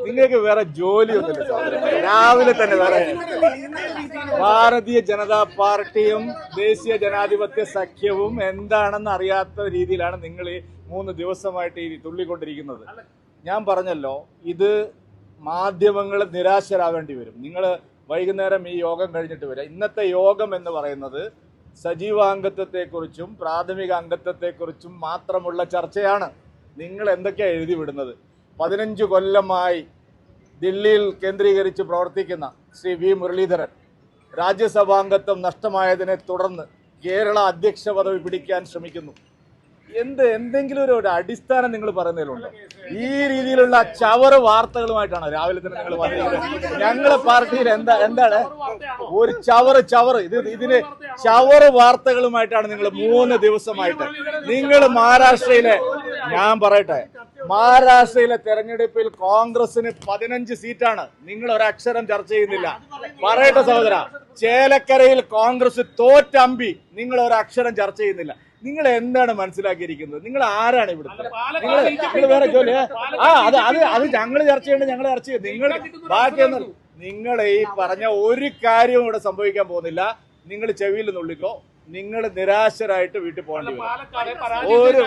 നിങ്ങൾക്ക് വേറെ ജോലിയൊന്നുമില്ല. രാവിലെ തന്നെ വേറെ ഭാരതീയ ജനതാ പാർട്ടിയും ദേശീയ ജനാധിപത്യ സഖ്യവും എന്താണെന്ന് അറിയാത്ത രീതിയിലാണ് നിങ്ങൾ ഈ 3 ദിവസമായിട്ട് ഈ തുള്ളിക്കൊണ്ടിരിക്കുന്നത്. ഞാൻ പറഞ്ഞല്ലോ, ഇത് മാധ്യമങ്ങൾ നിരാശരാവേണ്ടി വരും. നിങ്ങൾ വൈകുന്നേരം ഈ യോഗം കഴിഞ്ഞിട്ട് വരിക. ഇന്നത്തെ യോഗം എന്ന് പറയുന്നത് സജീവാംഗത്വത്തെക്കുറിച്ചും പ്രാഥമിക അംഗത്വത്തെക്കുറിച്ചും മാത്രമുള്ള ചർച്ചയാണ്. നിങ്ങൾ എന്തൊക്കെയാണ് എഴുതി വിടുന്നത്? 15 കൊല്ലമായി ദില്ലിയിൽ കേന്ദ്രീകരിച്ച് പ്രവർത്തിക്കുന്ന ശ്രീ വി മുരളീധരൻ രാജ്യസഭാംഗത്വം നഷ്ടമായതിനെ തുടർന്ന് കേരള അധ്യക്ഷ പദവി പിടിക്കാൻ ശ്രമിക്കുന്നു. എന്തെങ്കിലും ഒരു അടിസ്ഥാനം നിങ്ങൾ പറയുന്നതിലുണ്ടോ? ഈ രീതിയിലുള്ള ചവറ് വാർത്തകളുമായിട്ടാണ് രാവിലെ തന്നെ നിങ്ങൾ വന്നിരിക്കുന്നത്. ഞങ്ങളെ പാർട്ടിയിൽ എന്താണ് ഒരു ചവറ് ഇതിന് ചവറ് വാർത്തകളുമായിട്ടാണ് നിങ്ങൾ 3 ദിവസമായിട്ട്. നിങ്ങൾ മഹാരാഷ്ട്രയിലെ, ഞാൻ പറയട്ടെ, മഹാരാഷ്ട്രയിലെ തെരഞ്ഞെടുപ്പിൽ കോൺഗ്രസിന് 15 സീറ്റാണ്. നിങ്ങൾ ഒരക്ഷരം ചർച്ച ചെയ്യുന്നില്ല. പറയട്ടെ സഹോദര, ചേലക്കരയിൽ കോൺഗ്രസ് തോറ്റമ്പി, നിങ്ങൾ ഒരക്ഷരം ചർച്ച ചെയ്യുന്നില്ല. നിങ്ങൾ എന്താണ് മനസ്സിലാക്കിയിരിക്കുന്നത്? നിങ്ങൾ ആരാണ് ഇവിടുത്തെ? നിങ്ങൾ വേറെ ജോലി അത് ഞങ്ങൾ ചർച്ച ചെയ്യേണ്ടത് ഞങ്ങൾ ചർച്ച ചെയ്യും. നിങ്ങൾ ബാക്കിയൊന്നും നിങ്ങൾ ഈ പറഞ്ഞ ഒരു കാര്യവും ഇവിടെ സംഭവിക്കാൻ പോകുന്നില്ല. നിങ്ങൾ ചെവിയിൽ നുള്ളിക്കോ. നിങ്ങൾ നിരാശരായിട്ട് വീട്ടിൽ പോകേണ്ടി വരും. ഒരു